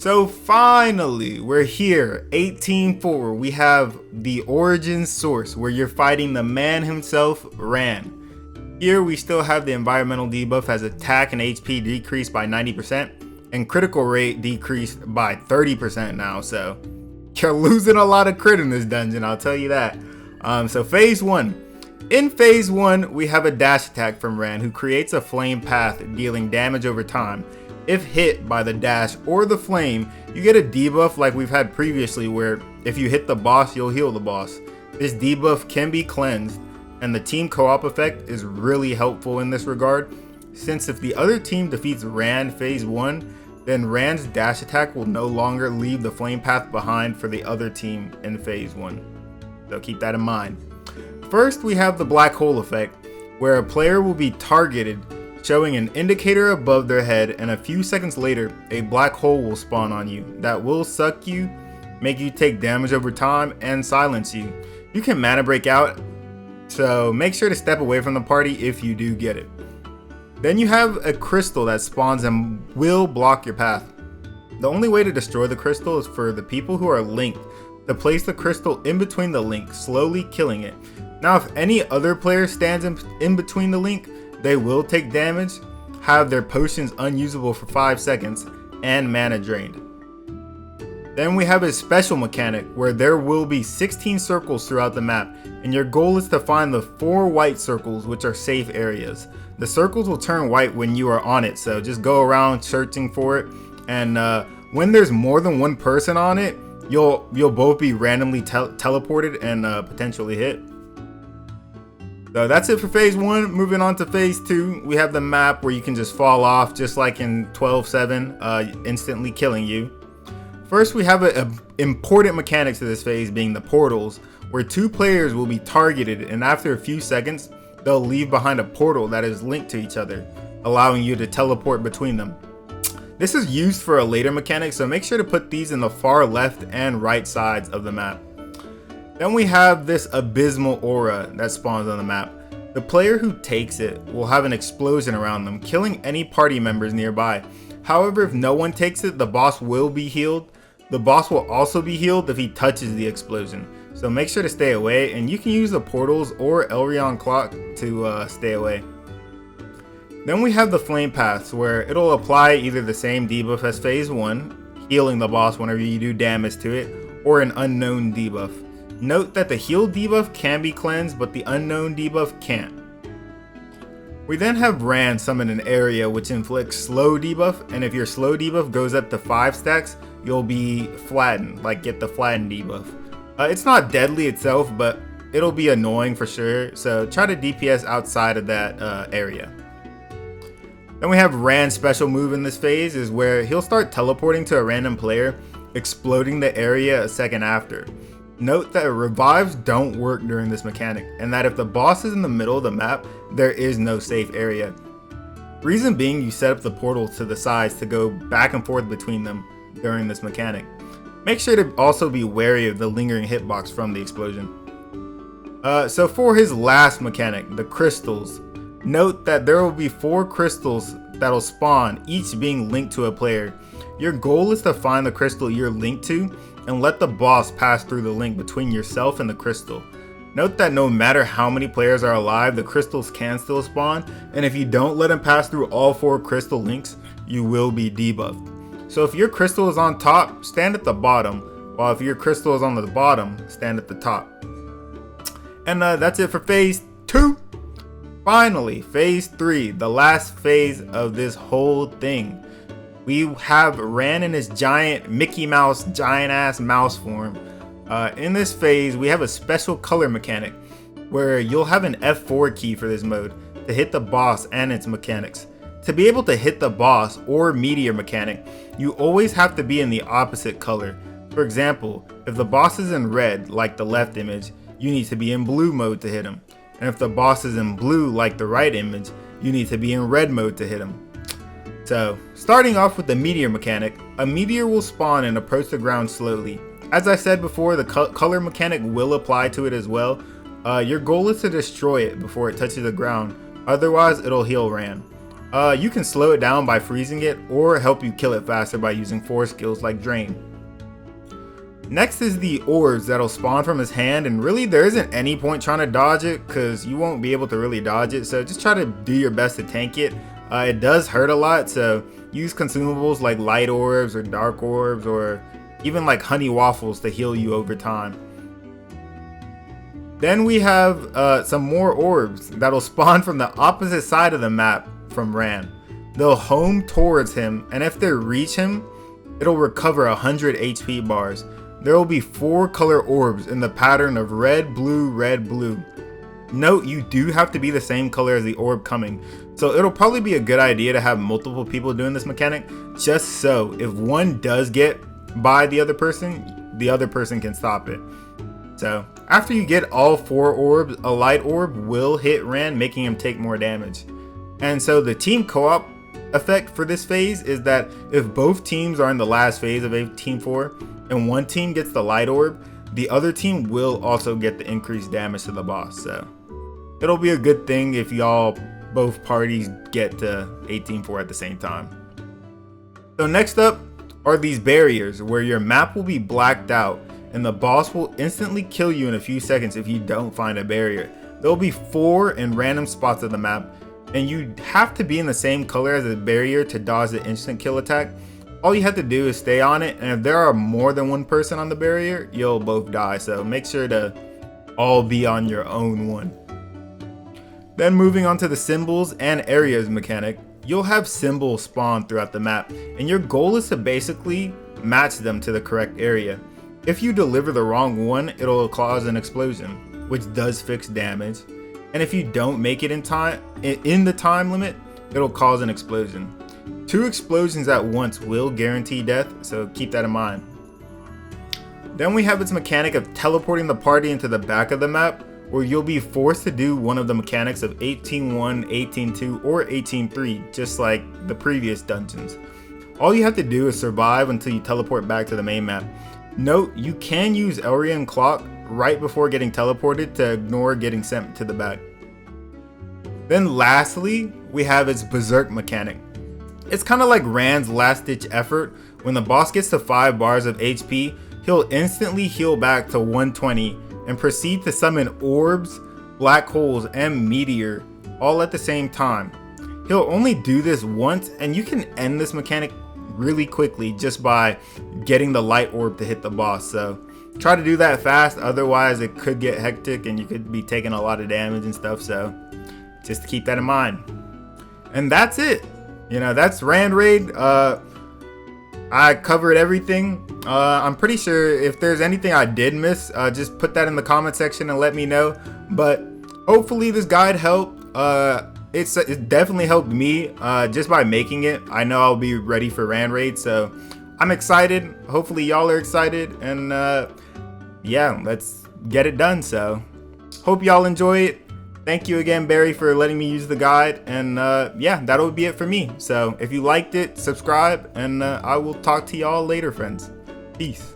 So finally, we're here, 18-4. We have the origin source where you're fighting the man himself, Ran. Here we still have the environmental debuff as attack and HP decreased by 90% and critical rate decreased by 30% now. So you're losing a lot of crit in this dungeon, I'll tell you that. So phase 1. In phase 1, we have a dash attack from Ran who creates a flame path dealing damage over time. If hit by the dash or the flame, you get a debuff like we've had previously where if you hit the boss, you'll heal the boss. This debuff can be cleansed, and the team co-op effect is really helpful in this regard, since if the other team defeats Ran phase 1, then Ran's dash attack will no longer leave the flame path behind for the other team in phase 1. So keep that in mind. First, we have the black hole effect, where a player will be targeted, showing an indicator above their head, and a few seconds later, a black hole will spawn on you that will suck you, make you take damage over time, and silence you. You can mana break out, so make sure to step away from the party if you do get it. Then you have a crystal that spawns and will block your path. The only way to destroy the crystal is for the people who are linked to place the crystal in between the link, slowly killing it. Now if any other player stands in between the link, they will take damage, have their potions unusable for 5 seconds, and mana drained. Then we have a special mechanic where there will be 16 circles throughout the map, and your goal is to find the 4 white circles, which are safe areas. The circles will turn white when you are on it, so just go around searching for it, and when there's more than one person on it, you'll both be randomly teleported and potentially hit. So that's it for phase 1. Moving on to phase 2, we have the map where you can just fall off just like in 12-7, instantly killing you. First, we have an important mechanic to this phase being the portals, where 2 players will be targeted, and after a few seconds, they'll leave behind a portal that is linked to each other, allowing you to teleport between them. This is used for a later mechanic, so make sure to put these in the far left and right sides of the map. Then we have this abysmal aura that spawns on the map. The player who takes it will have an explosion around them, killing any party members nearby. However, if no one takes it, the boss will be healed. The boss will also be healed if he touches the explosion. So make sure to stay away, and you can use the portals or Elrion clock to stay away. Then we have the flame paths, where it'll apply either the same debuff as phase 1, healing the boss whenever you do damage to it, or an unknown debuff. Note that the heal debuff can be cleansed, but the unknown debuff can't. We then have Ran summon an area which inflicts slow debuff, and if your slow debuff goes up to 5 stacks, you'll be flattened, like get the flatten debuff. It's not deadly itself, but it'll be annoying for sure, so try to DPS outside of that area. Then we have Ran's special move in this phase is where he'll start teleporting to a random player, exploding the area a second after. Note that revives don't work during this mechanic, and that if the boss is in the middle of the map, there is no safe area. Reason being, you set up the portals to the sides to go back and forth between them during this mechanic. Make sure to also be wary of the lingering hitbox from the explosion. So for his last mechanic, the crystals, note that there will be 4 crystals that'll spawn, each being linked to a player. Your goal is to find the crystal you're linked to and let the boss pass through the link between yourself and the crystal. Note that no matter how many players are alive, the crystals can still spawn, and if you don't let them pass through all 4 crystal links, you will be debuffed. So if your crystal is on top, stand at the bottom, while if your crystal is on the bottom, stand at the top. And that's it for phase 2. Finally, phase 3, the last phase of this whole thing. We have Ran in his giant Mickey Mouse, giant ass mouse form. In this phase, we have a special color mechanic where you'll have an F4 key for this mode to hit the boss and its mechanics. To be able to hit the boss or meteor mechanic, you always have to be in the opposite color. For example, if the boss is in red, like the left image, you need to be in blue mode to hit him. And if the boss is in blue, like the right image, you need to be in red mode to hit him. So, starting off with the meteor mechanic, a meteor will spawn and approach the ground slowly. As I said before, the color mechanic will apply to it as well. Your goal is to destroy it before it touches the ground, otherwise it'll heal Ran. You can slow it down by freezing it or help you kill it faster by using force skills like Drain. Next is the orbs that'll spawn from his hand, and really there isn't any point trying to dodge it because you won't be able to really dodge it, so just try to do your best to tank it. It does hurt a lot, so use consumables like light orbs or dark orbs or even like honey waffles to heal you over time. Then we have some more orbs that'll spawn from the opposite side of the map from Ran. They'll home towards him, and if they reach him, it'll recover 100 HP bars. There will be 4 color orbs in the pattern of red, blue, red, blue. Note, you do have to be the same color as the orb coming, so it'll probably be a good idea to have multiple people doing this mechanic, just so if one does get by the other person can stop it. So after you get all 4 orbs, a light orb will hit Ran, making him take more damage. And so the team co-op effect for this phase is that if both teams are in the last phase of 18-4 and one team gets the light orb, the other team will also get the increased damage to the boss. So it'll be a good thing if y'all both parties get to 18-4 at the same time. So next up are these barriers where your map will be blacked out and the boss will instantly kill you in a few seconds if you don't find a barrier. There will be 4 in random spots of the map, and you have to be in the same color as the barrier to dodge the instant kill attack. All you have to do is stay on it, and if there are more than one person on the barrier, you'll both die, so make sure to all be on your own one. Then moving on to the symbols and areas mechanic, you'll have symbols spawn throughout the map, and your goal is to basically match them to the correct area. If you deliver the wrong one, it'll cause an explosion, which does fix damage. And if you don't make it in the time limit, it'll cause an explosion. 2 explosions at once will guarantee death, so keep that in mind. Then we have its mechanic of teleporting the party into the back of the map, where you'll be forced to do one of the mechanics of 18-1, 18-2, or 18-3, just like the previous dungeons. All you have to do is survive until you teleport back to the main map. Note, you can use Elrian Clock right before getting teleported to ignore getting sent to the back. Then lastly, we have its Berserk mechanic. It's kind of like Ran's last ditch effort. When the boss gets to 5 bars of HP, he'll instantly heal back to 120 and proceed to summon orbs, black holes, and meteor all at the same time. He'll only do this once, and you can end this mechanic really quickly just by getting the light orb to hit the boss, so try to do that fast, otherwise it could get hectic and you could be taking a lot of damage and stuff, so just keep that in mind. And that's it. That's Rand Raid. I covered everything. I'm pretty sure if there's anything I did miss, just put that in the comment section and let me know, but hopefully this guide helped. It definitely helped me just by making it. I know I'll be ready for Rand Raid, so I'm excited. Hopefully y'all are excited, and yeah, let's get it done. So hope y'all enjoy it. Thank you again, Barry, for letting me use the guide, and yeah, that'll be it for me. So if you liked it, subscribe, and I will talk to y'all later, friends. Peace.